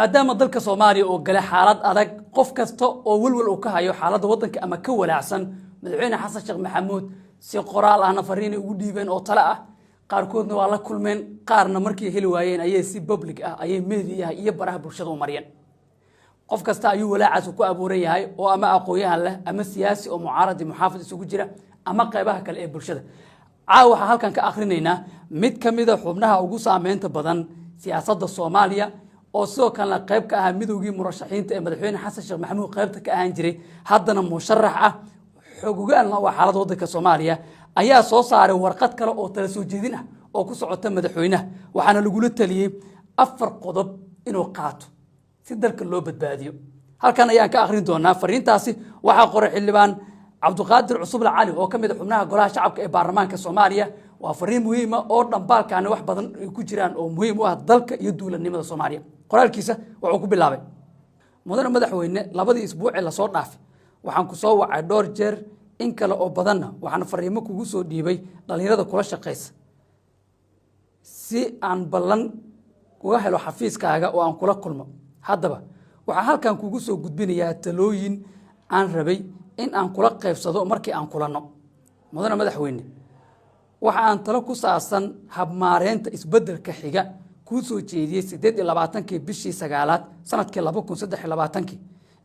maadaama dalka Soomaaliya oo galay xaalad adag qof kasta oo walwal uu ka hayo xaaladda wadanka ama ka walaacsan madaxweyne Xasan Sheekh Maxamuud si qoraal ahna fariin ugu dhiibeen oo tala ah qaarkoodna waa la kulmeen qaarna markii heli waayeen ayay si public ah ayay media iyo baraha bulshada u mariyeen qof kasta ayuu walaacaas ku abuuran yahay oo ama aqooyahan leh ama siyaasi oo mucaarad muxaafid isugu jira ama qaybaha kale ee bulshada waxa halkan ka akhrineynaa mid kamid ah xubnaha ugu saameynta badan siyaasadda Soomaaliya oo sidoo kale qayb ka ah midowgii murashaxiinta ee madaxweyne Xasan Sheekh Maxamuud qaybta ka ahaan jiray haddana musharax ah xoogagaalna waa xaalad wadanka Soomaaliya ayaa soo saaray warqad kale oo tala soo jeedin ah oo ku socota madaxweynaha waxaana lagu taliyay 4 qodob inuu qaato si dalka loo badbaadiyo halkan ayaan ka akhrin doonaa fariintaasi waxa qoray xildhibaan Cabduqaadir Cusub Cali oo kamid ah xubnaha golaha shacabka ee baarlamaanka Soomaaliya waa fariin muhiim ah oo dhanbaalkan wax badan ku jiraan oo muhiim u ah dalka iyo dawladnimada Soomaaliya qoraalkiisa wuxuu ku bilaabay mudane madaxweyne labadii isbuuc ee la soo dhaafay waxaan ku soo wacay dhowr jeer in kale oo badanna waxaan fariimo kugu soo dhiibay dhalinyarada kula shaqeysa si aan ballan uga helo xafiiskaaga oo aan kula kulmo haddaba waxaan halkan kugu soo gudbinayaa talooyin aan rabay in aan kula qaybsado markii aan kulanno mudane madaxweyne waxa aan talo ku saabsan habmaareynta isbeddelka xiga ku soo jeediyay 28 bishii 9 sanadkii 2023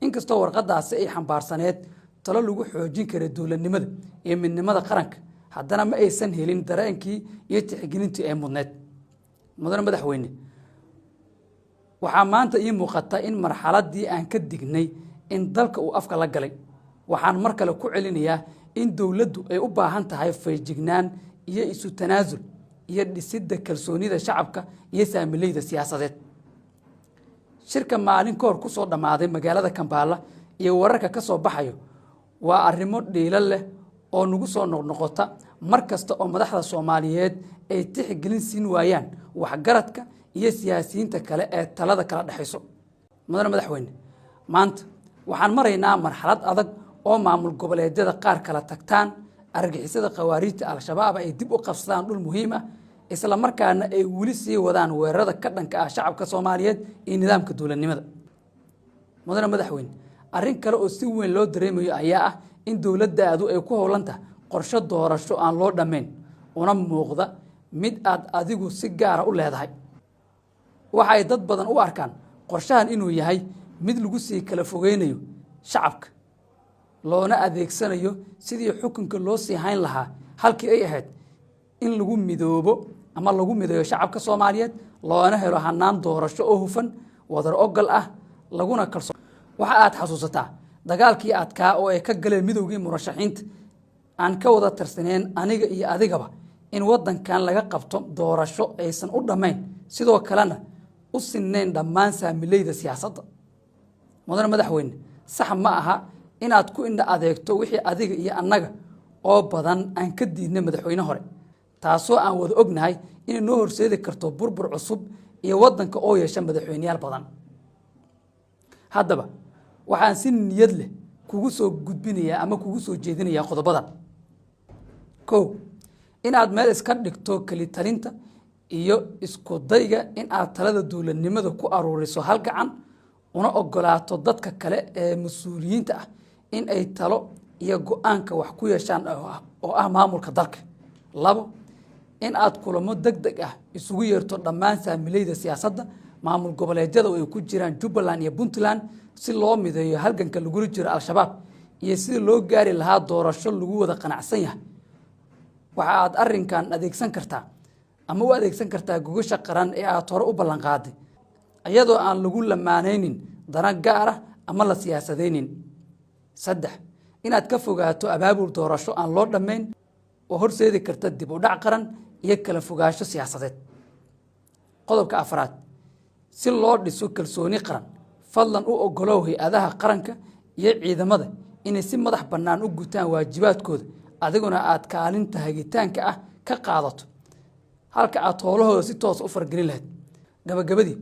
inkastoo warqadaasi ay xambaarsaneed talo lagu xoojin karo dawladnimada iyo midnimada qaranka haddana ma aysan helin dareenkii iyo tixgelintii ay mudneed mudane madaxweyne waxaa maanta ii muuqata in marxaladii aan ka dignay in dalka uu afka la galay waxaan mar kale ku celinayaa in dawladdu ay u baahan tahay feejignaan iyo isu tanaasul iyo dhisidda kalsoonida shacabka iyo saamileyda siyaasadeed shirka maalin koor ku soo dhamaaday magaalada Kampala iyo wararka ka soo baxayo waa arrimo dhiilal leh oo nagu soo noqnoqota markasta oo madaxda Soomaaliyeed ay tixgelin siin waayaan waxgaradka iyo siyaasiyiinta kale ee talada kala dhaxayso mudane madaxweyne maanta waxaan maraynaa marxalad adag oo maamul goboleedyada qaar kala tagtaan argagixisada qawaariijta al-shabaab ay dib u qabsadaan dhul muhiim ah isla markaana ay wali sii wadaan weerarada ka dhanka ah shacabka Soomaaliyeed iyo nidaamka dawladnimada mudane madaxweyne arrin kale oo si weyn loo dareemayo ayaa ah in dawladdaadu ay ku howlantahay qorshe doorasho aan loo dhameyn una muuqda mid aad adigu si gaar ah u leedahay waxa ay dad badan u arkaan qorshahan inuu yahay mid lagu sii kala fogeynayo shacabka loona adeegsanayo sidii xukunka loo sii hayn lahaa halkii ay ahayd in lagu midoobo ama lagu mideeyo shacabka Soomaaliyeed loona helo hanaan doorasho oo hufan wadar ogal ah laguna kalsoon waxa aad xasuusataa dagaalkii adkaa oo ay ka galeen midowgii murashaxiinta aan ka wada tirsaneen aniga iyo adigaba in wadankan laga qabto doorasho aysan u dhameyn sidoo kalena u sinnayn dhammaan saamileyda siyaasadda mudane madaxweyne sax ma aha inaad ku indha adeegto wixii adiga iyo annaga oo badan aan ka diidnay madaxweyne hore taasoo aan wada ognahay inay noo horseedi karto burbur cusub iyo wadanka oo yeesha madaxweyneyaal badan haddaba waxaan si niyad leh kugu soo gudbinayaa ama kugu soo jeedinayaa qodobadan kow inaad meel iska dhigto kali talinta iyo isku dayga in aad talada dawladnimada ku aruuriso hal gacan una ogolaato dadka kale ee mas'uuliyiinta ah in ay talo iyo go'aanka wax ku yeeshaan oo ah maamulka dalka labo in aad kulamo degdeg ah isugu yeerto dhammaan saamileyda siyaasadda maamul goboleedyada oo ay ku jiraan Jubbaland iyo Puntland si loo mideeyo halganka lagu jiro al-shabaab iyo sidii loo gaari lahaa doorasho lagu wada qanacsan yahay waxa aad arrinkan adeegsan kartaa ama u adeegsan kartaa gogosha qaran ee aad hore u ballan qaaday iyadoo aan lagu lamaanaynin dana gaar ah ama la siyaasadeynin saddex inaad ka fogaato abaabul doorasho aan loo dhameyn oo horseedi karta dib u dhac qaran iyo kala fogaansho siyaasadeed qodobka afraad si loo dhiso kalsooni qaran fadlan u ogolow hay'adaha qaranka iyo ciidamada inay si madax bannaan u gutaan waajibaadkooda adiguna aad kaalinta hagitaanka ah ka qaadato halka aad howlahooda si toos u fargelin lahayd gabagabadii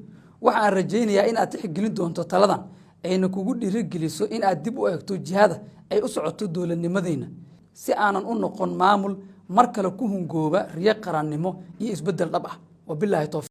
waxaan rajaynayaa in aad tixgelin doonto taladan ayna kugu dhiirigeliso in aad dib u eegto jihada ay u socoto dawladnimadeenna si aanan u noqon maamul mar kale ku hungooba riyo qarannimo iyo isbeddel dhab ah wabillahi tawfiiq